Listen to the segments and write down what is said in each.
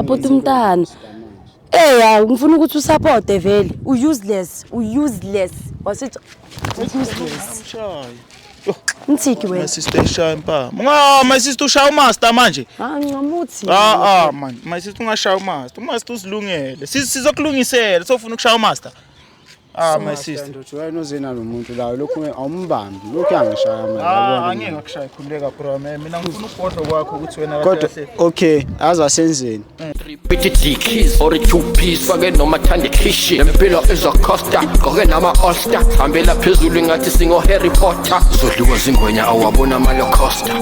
support umntana. Yeah, ngifuna ukuthi usupport vele. Useless. Wasithi useless. Mthiki wena. My sister ishaya mpa. My sister ushaya umaster manje. Ngamuthi. Man. My sister ungashaya umaster. Umaster usilungele. Sizokulungisela sofuna ukushaya umaster. My sister. Ndothi wena uzena lo muntu la lokhu awumbambi. Lokhu angishaya manje yabona. Angeke akushaya khuleka bro. Mina ngifuna ukubhodla kwakho ukuthi wena kahle. Okay, azasenzeni. BTT keys or a two-piece fake noma thanda ikhishi lempilo izocosta goke nama Ulster hambela phezulu ngathi singo Harry Potter zodliwa zingwenya awabona amalo costa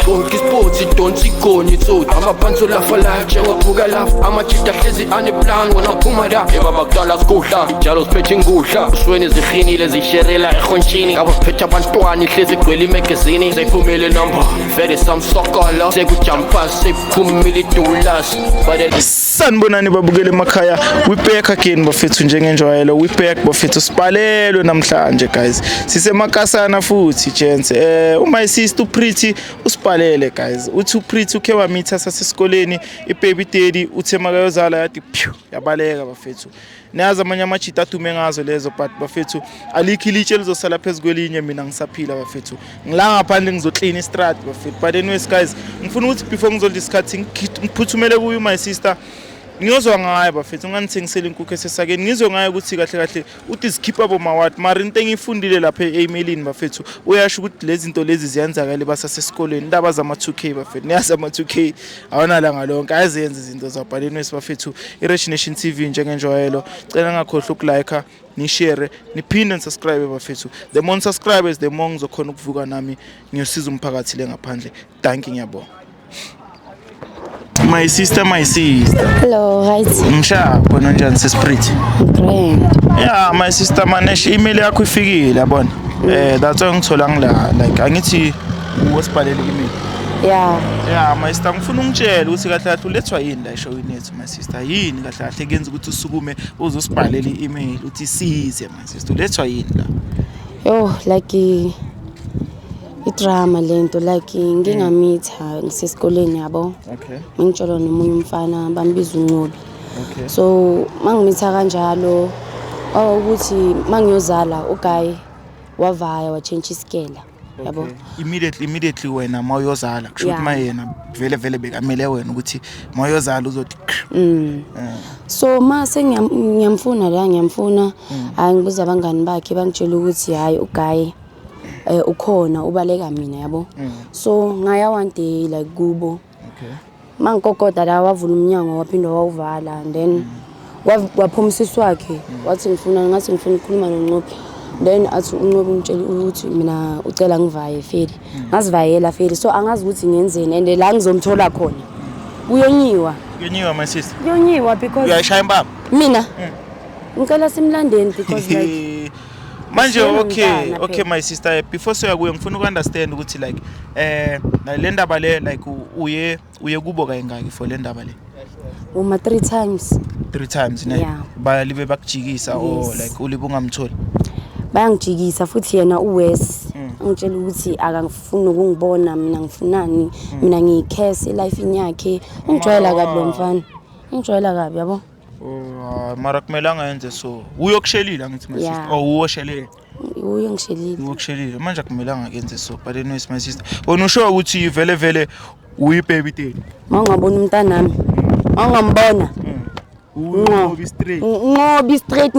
bonke sports don't igoni tsoti amaphansi lafala njengobuka lapha amajita hlezi aneplan wona phuma la ebaba kudala sikudla njalo siphethe ingudla usweni zihlinile zisherela ehonshini abaphethe abantwana ihlezi igcwele imagazini zephumele number very some sokolo sekujampa sephumile dollars sanibonani babukele emakhaya we back again bafethu njengenjwayelo we back bafethu sipalelwe namhlanje guys sisemakasana futhi gents my sister Pretty usipalele guys uthi Pretty ukhe wamitha sasesikoleni ibaby daddy uthe makayozala yathi yabaleka bafethu nayazi amanye amachita atume ngazo lezo but bafethu alikho ilitshe lizosala phezukwelinye mina ngisaphila bafethu ngila ngaphandle ngizoclean istrat bafethu but anyways guys ngifuna ukuthi before ngizodiscuss ngiphuthumele kuyo my sister ngiyozwa ngaye bafethu unganithengisela inkukhu esesakeni ngizwe ngaye ukuthi kahle kahle uthi zikhipha bomawat mara into engifundile lapha e-emailini bafethu uyasho ukuthi lezi zinto lezi ziyenzakala basasesikoleni indaba zama 2K bafethu niyazi ama 2K awona la ngalonke ayenze izinto zabhaleni wesibafethu iReach Nation TV njengenjwayelo cela ngakhohle ukulike ni share niphinde nisubscribe bafethu the more subscribers the more ngizokhona ukuvuka nami ngiyosiza umphakathi le ngaphandle thank you ngiyabonga. My sister. Hello, right. Mshapho njani sis Pretty? Great. Yeah, my sister manesh email yakho ifikile yabona. That's why ngithola ngila like angithi wasibhalele email. Yeah, my sister ngifuna ungitshela ukuthi kahle kahle ulethwa yini la eshowini yethu my sister. Yini kahle kahle kenza ukuthi usukume uzosibhalela i-email uthi size my sister. Ulethwa yini la? Yo, like drama lento like ngingamitha ngisesikoleni yabo. Okay. Ngitsholo nomunye umfana bambiza uNcobi. Okay. So mangimitha kanjalo ukuthi mangiyozala uGuy wavaya wa change iskela yabo. Immediately wena mawuyozala kusho ukuthi mayena vele bekamele wena ukuthi mawuyozala uzothi so mase ngiyamfuna angibuza abangani bakhe bangitshela ukuthi hayi uGuy ukhona ubaleka mina yabo. So ngaya one day like kubo. Okay. Mangikokoda la wavula umnyango waphinda wawuvala and then waphuma usisi wakhe wathi ngathi ngifuna ukukhuluma noNcobi. Then athi uNcobi umtshela ukuthi mina ucela ngivaye Feli. Ngazivayela Feli so angazi ukuthi ngenzeni and la ngizomthola khona. Uyonyiwa my sister. Uyonyiwa because uyashaya impama. Mina ngicela simlandeni because like manje okay my sister before soyakuye ngifuna ukunderstand ukuthi like le ndaba le like uye kubo kayingaki for le ndaba le uma 3 times ne bayalibe bakujikisa or like ulibe ungamtholi bayangijikisa futhi yena uWes ngitshela ukuthi akangifuni ukungibona mina ngifunani mina ngiyikhese life yakhe ngijwayela kabi lo mfana ngijwayela kabi yabo. Mara kumele angayenze so uyokushelila ngithi my sister uwoshelile uyokushelile manje kumele angakenze so but anyways my sister wena usho ukuthi vele uyibaby daddy mangabona umntana nami angambona ngobi straight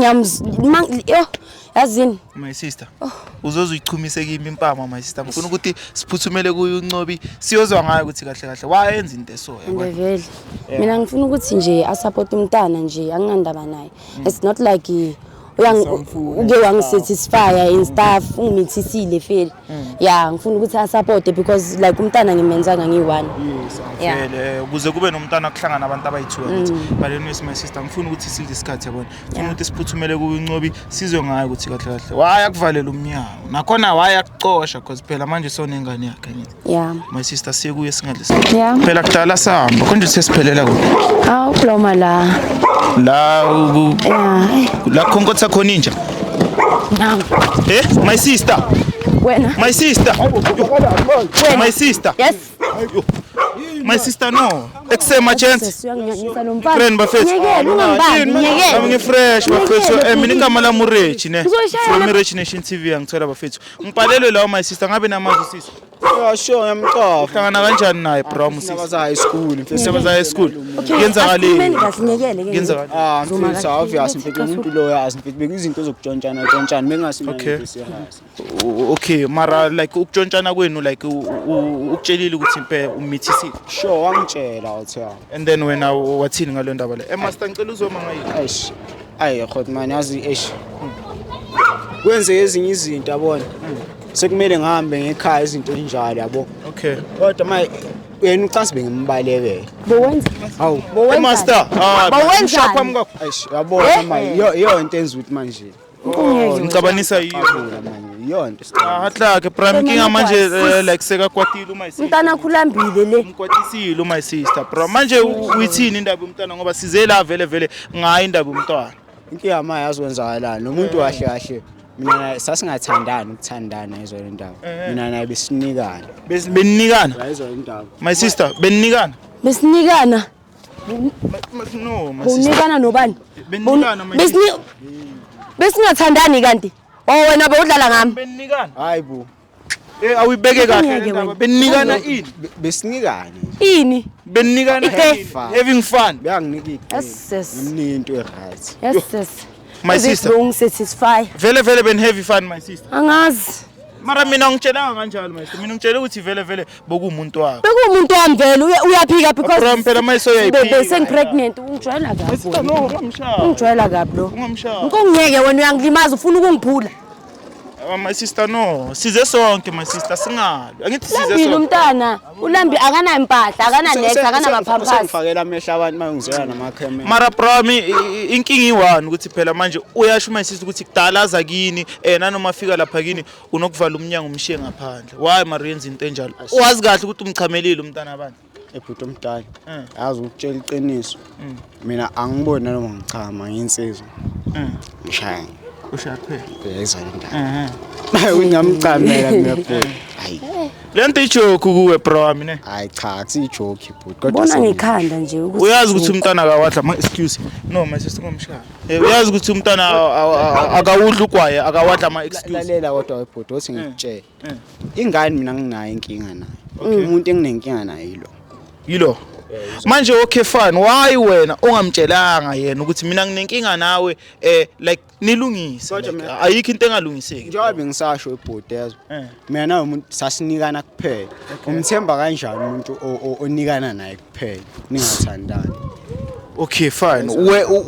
yazini my sister uzozuyichumise kimi impama my sister ngifuna ukuthi siphuthumele kuyo uNcobi siyozwa ngayo ukuthi kahle kahle wayenza into eso yabona vele mina ngifuna ukuthi nje asupport umntana nje angandaba naye it's not like uke wangisatisfy in stuff ungithisile Feli ngifuna ukuthi asupport because like umntana ngimenzanga ngi1 vele ukuze kube nomntana kuhlangana abantu abayi2 but anyways my sister ngifuna ukuthi silde isikhathi yabona ngifuna ukuthi siphuthumele kuyo uNcobi sizwe ngayo ukuthi kahle kahle waya kuvalela umnyango nakhona waya kucosha because phela manje sonengane yakhe ngithi my sister sekuye singadlisa phela kudala sahamba konje sesiphelela kuphi ukuloma la khonkotha khona inja my sister wena my sister my sister yes My sister no. Eksema chance. Friend bafethu. Nyekela ungangibambi nyekela. Nami ngifresh bafethu. Mina igama lami uRechi ne. From Rechi Nation TV angithola bafethu. Ngibhalelwe lawo my sister ngabe namazi sisi. Yeah, sure, ngiyamqofa. Uhlangana kanjani naye bro musisi? Sebaza high school. Sebaza high school. Yenzakaleni? Yenzakaleni. Mfethu obvious mfethu umuntu lo yazi mfethu bekuyizinto zokutshontshana bengasimama ngiseyazi. Okay, mara like ukutshontshana kwenu like ukutshelile ukuthi impe umithisi. Sure, wangitshela uthe. And then wena wathini ngalo ndaba le? Master ngicela uzoma ngayi. Eish. Ayi khot man yazi eish. Kwenze ezinye izinto yabona. Sekumele ngihambe ngekhaya izinto enjalo yabo. Okay. Kodwa manje wena ucansi bengimbalekele. Bowenza. Hawu. Master. Bowenza. Shapha mkakho. Eish, yabona manje. Iyo into enza ukuthi manje. Ngicabanisa yiyo. Iyo into. Hatlake prime king manje like sekakwatile uma sister. Umntana khulambile le. Ngikwatisile uma sister. Bro manje uyithini indaba yomntana ngoba sizela vele ngayi indaba yomntwana. Inkinga manje yaziwenzakalana nomuntu kahle kahle. Mina sasingathandani ukuthandana izo ndaba. Mina naye besinikana. Beninikana? Izo ndaba. My sister, beninikana? Besinikana. No, my sister. Unikana nobani? Beninikana my sister. Besingathandani kanti. Wena bowudlala ngami. Beninikana? Hayi bo. Awuyibeke kahle ndaba. Beninikana ini? Besinikana. Ini? Beninikana having fun. Beyanginika Yes. into right. Yes. My sister. Satisfy. Vele ben heavy fun my sister. Angazi. Mara mina ngitshelanga kanjalo my sister. Mina ngitshela ukuthi vele bokumuntu wakho. Bekumuntu wami vele uyaphika because phela mayiso yayiphika. Bese pregnant ungijwayela kabi. No, ungamshaya. Ungijwayela kabi lo. Ungamshaya. Ngongiyeke wena uyangilimaza ufuna ukungiphula. My sister no. Size sonke my sister singalwe. Angithi size sonke. Lambile umntana. Ulambi akana impahla, akana next, akana maphampasi. Sengifakela amehla abantu mayongizela namakheme. Mara brami inkingi iwani ukuthi phela manje uyasho my sister ukuthi kudalaza kini nanoma afika lapha kini unokuvala umnyango umshiye ngaphandle. Why mara yenza into enjalo? Wazi kahle ukuthi umchamelile umntana abantu. Ebhuti omdala. Yazi ukutshela iqiniso. Mina angiboni noma ngichama ngensizwa. Ngishaya. Ushaphe. Yezwa indaba. Uyamcamela mina bhuti. Hayi. Lento ijoke kuwe bro mina. Hayi cha akusijoke bhuti kodwa Bona ngikhanda nje ukuthi uyazi ukuthi umntana akawadla ma excuse. No my sister ngomshaya. Uyazi ukuthi umntana akawudla ugwaye akawadla ama excuse. Lalela kodwa webhuti othi ngikutshela. Ingane mina nginayo inkinga nayo. Umuntu enginenkinga nayo yilo. Yilo. Manje okay fine why wena ungamtshelanga yena ukuthi mina nginenkinga nawe like nilungise ayikho into engalungiseki njengoba bengisasho ebhodi yazo mina nawe umuntu sasinikana kuphela umthemba kanjani umuntu onikana naye kuphela ningathandani okay fine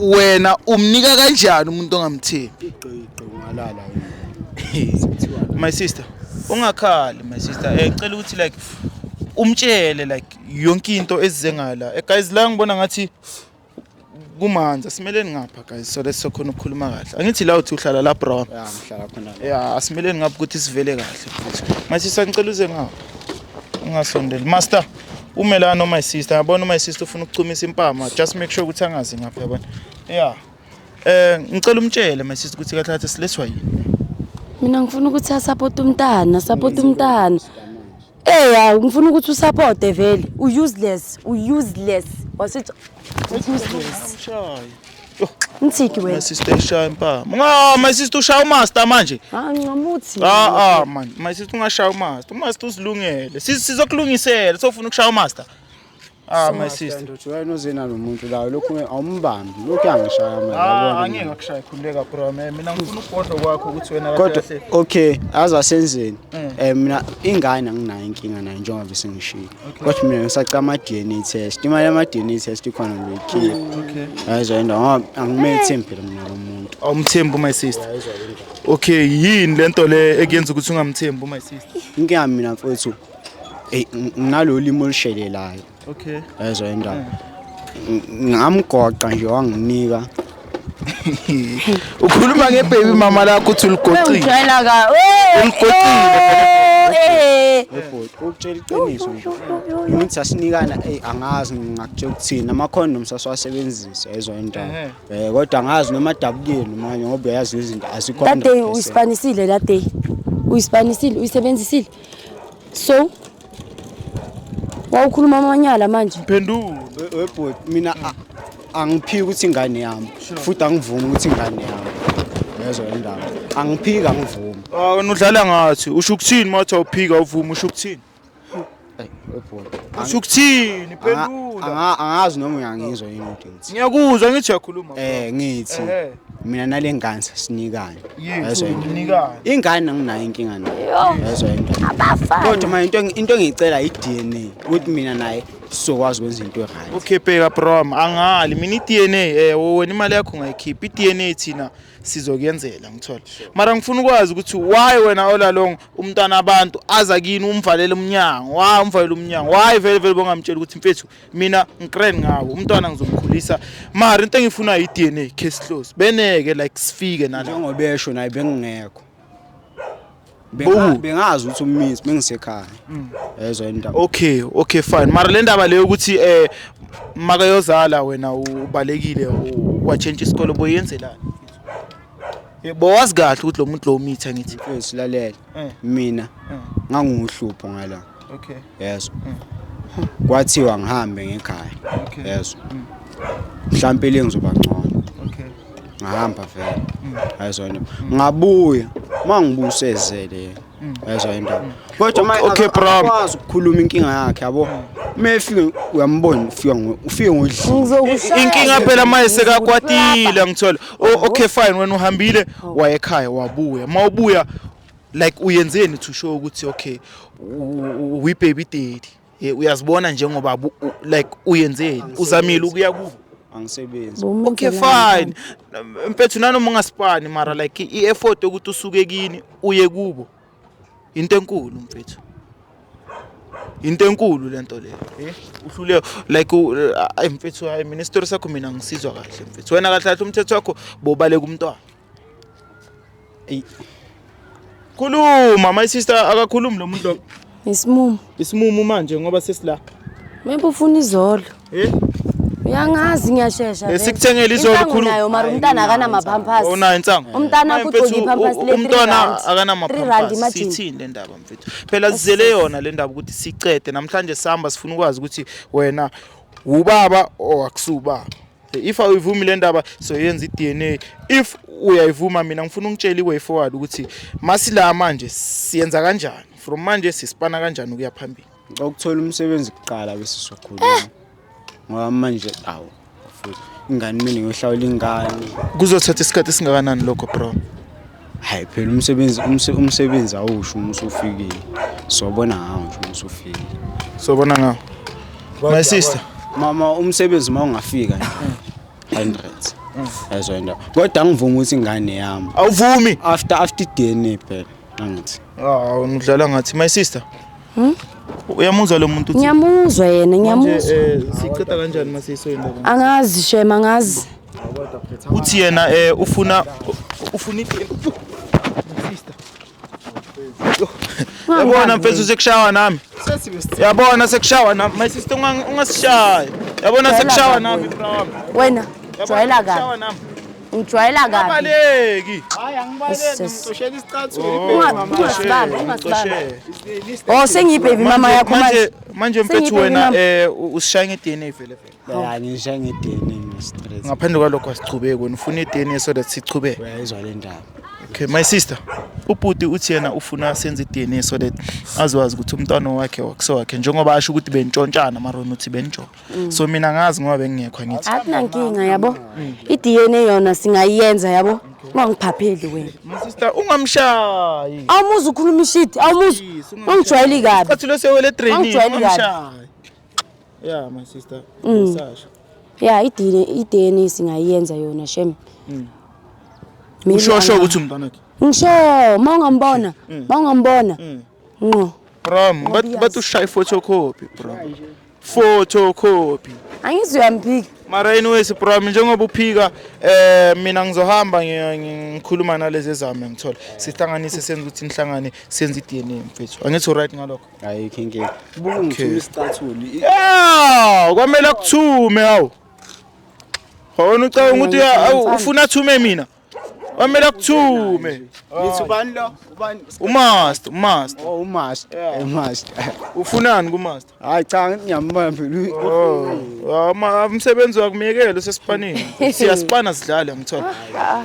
wena umnika kanjani umuntu ongamthembi iqiqo ngalala my sister ungakhali my sister ngicela ukuthi like umtshele like yonke into ezizengala guys la ngibona ngathi kumanza simeleni ngapha guys so let's sokhona ukukhuluma kahle angithi la uthi uhlala la bro ngihlala khona asimeleni ngapha ukuthi sivele kahle futhi manje sangicela uze ngapha ungasondeli master umelano my sister yabona my sister ufuna ukuchumisa impama just make sure ukuthi angazi ngapha yabona ngicela umtshele my sister ukuthi kahle sileswa yini mina ngifuna ukuthi support umntana ngifuna ukuthi usupport vele useless wasithi useless Ntsiki wena my sister ishaya impama my sister ushaya master manje ngamuthi man my sister ungashaya master usilungele sizokulungisela sofuna ukushaya master my sister wena uzena nomuntu lawo lokhu awumbambi lokhu yangishaya manje yabona angeke akushaya khuleka bro mina ngifuna ukubhodla kwakho ukuthi wena kahle okay azasenzeni mina ingane anginayo inkinga nayo njengoba bese ngishilo kodwa mina ngisacama ama DNA test imali ama DNA test ikhona ngiyikhipha okay ayizwa ngoba angimethembi mina lo muntu awumthembi my sister okay yini lento le ekuyenza ukuthi ungamthembi my sister inkinga mina mfowethu nginalo limo olushelelayo okay ayizwa indaba ngamgoqa nje wanginika ukhuluma ngebaby mama lakho uthi uligoqile ujayela ka ukutshela iqiniso ngithi sasinikana angazi ngakutshela ukuthina ama condoms sasiwasebenzisa ayizwa indaba kodwa angazi noma dabukile manje ngoba uyazi izinto asikho that day uyispanisile that day uyisebenzisile so Wawukhuluma amanyala manje. Phendula. Webhodi mina angiphiki ukuthi ingane yami futhi angivumi ukuthi ingane yami. Yezo indaba. Angiphiki angivumi. Nudlala ngathi usho ukuthini mathi awuphika awuvumi usho ukuthini? Webhodi. Usho ukuthini phendula. Angazi noma uyangizwa yini ukuthi ngithi. Ngiyakuzwa ngithi uyakhuluma. Ngithi mina nalengane sasinikane. Yezo unikane. Ingane anginayo inkinga nayo. Yezo indaba. Kodwa manje into engicela i-DNA ukuthi mina naye sizokwazi ukwenza into right. Okay bheka bro angali mina i-DNA wena imali yakho ungayikhipha i-DNA thina sizokuyenzela ngithola mara ngifuna ukwazi ukuthi why wena olalong umntana abantu aza kini umvalele umnyango umvalele umnyango why vele bongamtshela ukuthi mfethu mina ngikrend ngawo umntwana ngizomkhulisa mara into engifuna i-DNA case close beneke like sifike nala njengobesho naye bengingekho bengazi ukuthi ummizi bengisekhaya yezo indaba. Okay fine mara le ndaba leyo ukuthi makayozala wena ubalekile wachange isikole boyenzelana yebo wazi kahle ukuthi lo muntu lo umitha ngithi mfethu lalela mina nganguhlupho ngala yezo kwathiwa ngihambe ngekhaya yezo mhlawumbe lengizoba ngcono ngahamba vele yezo indaba ngabuya mangibusezele yezo indaba kodwa manje akwazi ukukhuluma inkinga yakhe yabo mefike uyambona ufike ngodlile inkinga phela manje sekakwatile ngithola okay fine wena uhambile waye ekhaya wabuya mawubuya like uyenzeni to show ukuthi okay we baby daddy uyazibona njengoba like uyenzeni uzamile ukuya kubo angisebenzi. Okay fine mfethu nanoma ungasipani mara like i-effort ukuthi usuke kini uye kubo into enkulu mfethu into enkulu lento leyo uhlule like mfethu hayi minister sakho mina ngisizwa kahle mfethu wena kahle kahle umthetho wakho bobaleka umntwana khuluma my sister akakhulumi lo muntu lo isimumu manje ngoba sesila maybe ufuna izolo uyangazi ngiyashesha sikuthengele izolo khuluma nayo mara umntana akana mapampers ona insango umntana akugcoki ipampers le 3 rand umntwana akana mapampers sithini le ndaba mfethu phela sizele yona le ndaba ukuthi sicede namhlanje sihamba sifuna ukwazi ukuthi wena ubaba owakusubaba if awuvumi le ndaba so yenza i-DNA if uyayivuma mina ngifuna ungitshela iway forward ukuthi masila manje siyenza kanjani from manje sisipana kanjani ukuya phambili ukuthola umsebenzi kuqala bese sokhuluma ngoba manje futhi ingane mina ngiyohlawula ingane kuzothatha isikhathi singakanani lokho bro hayi phela umsebenzi awusho umusufikile sobona ngawo nje umusufikile sobona ngawo my sister mama umsebenzi mawungafika nje 100 yezo indaba kodwa angivumi ukuthi ingane yami awuvumi after DNA phela angithi udlala ngathi my sister uyamuzwa lo muntu uthi ngiyamuzwa yena ngiyamuzwa siceda kanjani masiso indaba angazi shema angazi uthi yena ufuna sister yabona mfethu sekushawa nami yabona sekushawa nami my sister ungasishaya yabona sekushawa nami bro wena jwayela kabi ujwayela kabi abaleki hayi angibaleki ngixoshela isicathulo sengiyibhebi mama yakho manje mfethu wena usishaya nge-DNA vele hayi ngishaya nge-DNA stress ngaphandle kwalokho asichubeke wena ufuna i-DNA so that sichubeke uyayizwa le ndaba okay my sister ubhuti uthi yena ufuna senze i-DNA so that azwazi ukuthi umntwana wakhe wakhe njengoba asho ukuthi bentshontshana mara uthi bentsho so mina ngazi ngoba bengingekho ngithi akunankinga yabo i-DNA yona singayenza yabo ungangiphapheli wena my sister ungamshayi awumuzi ukhuluma ishit awumuzi ungijwayeli kabi kathi lo sewele training ungamshayi yeah my sister usasho yeah i-DNA singayenza yona shem usho ukuthi umntwana wakhe ngisho mawungambona ngo bro but ushayi photocopy bro photocopy angizuyamphika mara anyways bro njengoba uphika mina ngizohamba ngikhuluma nalezi zami ngithola sihlanganise senze ukuthi nihlangane senze i-DNA mfethu angithi right ngalokho hayi inkinga buku ngithula isicathulo kwamela kuthume hawu wona ucabanga ukuthi ufuna thume mina Wamela kuthume. Ngithi ubani lo? Ubani? Umaster. Oh, umaster. Master. Ufunani kumaster? Hayi cha ngiyambona phela. Umsebenzi wakumiyekela sesiphanini. Siyasipana sidlale ngithola.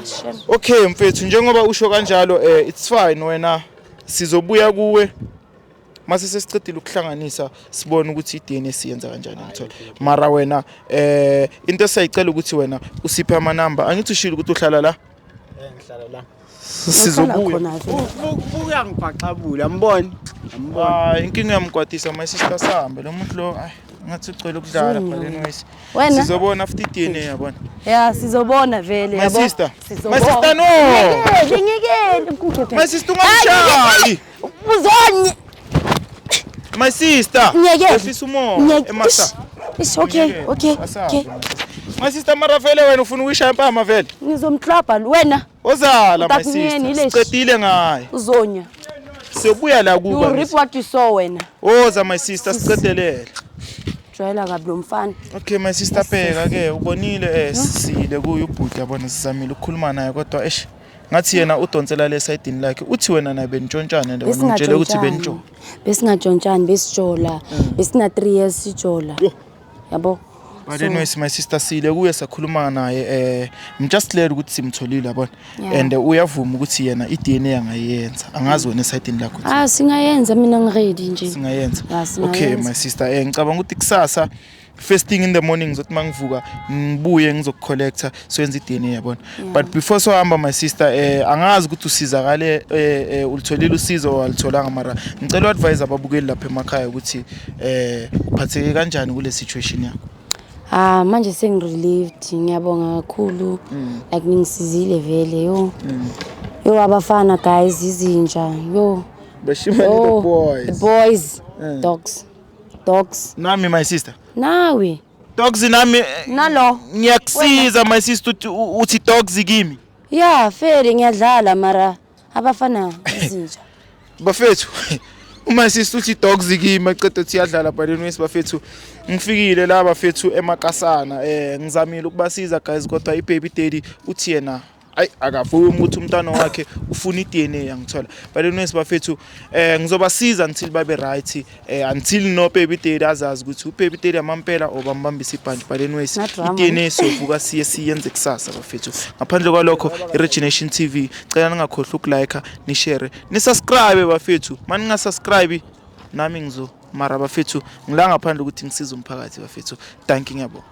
Shem. Okay mfethu njengoba usho kanjalo it's fine wena sizobuya kuwe mase sesicedile ukuhlanganisa sibone ukuthi iDNA siyenza kanjani ngithola. Mara wena into esayicela ukuthi wena usiphe ama number angithi ushilo ukuthi uhlala la. Ngihlala la. Sizobuya. Buya ngibhaxabula yambona. Inkinga yamkwatisa my sister sahambe lo muntu lo ngathi ucela ukudlala phaleni wesi. Wena Sizobona after iDNA yabona. yeah sizobona vele My sister. Sizobona. My sister no. Ngeke My sister ungamshayi. uzonye My sister. Ngeke. Efisa umoya emasa. It's okay. My sister mara vele wena ufuna ukuyishaya impama vele. Ngizomtrapa wena Ozala my Utakunyeni sister. ile- Siqedile ngayo. uzonya. Siyobuya la You kuba. reap what you sow wena. Oza my sister siqedelele. Jwayela kabi lo mfana. Okay my sister pheka ke ubonile sisile kuye ubhuti yabona sizamile ukukhuluma naye kodwa ngathi yena udonsela le sidini lakhe uthi wena naye bentshontshana nje wena utshele ukuthi bentshona. Besingatshontshani besijola. Besina 3 years sijola. Yabo. But anyways my sister sile kuye sakhuluma naye I'm just glad ukuthi simtholile yabona and uyavuma ukuthi yena iDNA angayenza angazi wena esidini lakho singayenza mina ngiready nje singayenza. singayenza. Okay my sister ngicabanga ukuthi kusasa first thing in the morning ngizothi mangivuka ngibuye ngizokucollecta soyenza iDNA yabona. But before so hamba my sister angazi ukuthi usizakale ulitholile usizo walitholanga mara ngicela advise ababukeli lapha emakhaya ukuthi uphatheke kanjani kule situation yakho. Manje sengirelieved ngiyabonga kakhulu like ningisizile vele yo abafana guys izinja yo Bashimani the boys. Dogs Nami my sister. nawe Dogs nami nalo ngiyakusiza my sister uthi dogs kimi. yeah fair ngiyadlala mara abafana izinja Bafethu uma sister uthi dogs kimi aqeda uthi yadlala baleni wesi bafethu ngifikile la bafethu emakasana ngizamile ukubasiza guys kodwa ibaby daddy uthi yena akavumi ukuthi umntwana wakhe ufuna iDNA yangithola baleni wesi bafethu ngizobasiza until babe right until no baby daddy azazi ukuthi ubaby daddy amampela obambambisa ibhandi baleni wesi iDNA sovuka siyenze kusasa bafethu. Ngaphandle kwalokho iRegination TV cela ningakhohlwa ukulike ni share ni subscribe bafethu mani ningasubscribe nami ngizo mara bafethu ngila ngaphandle ukuthi ngisize umphakathi bafethu. Thank you ngiyabo.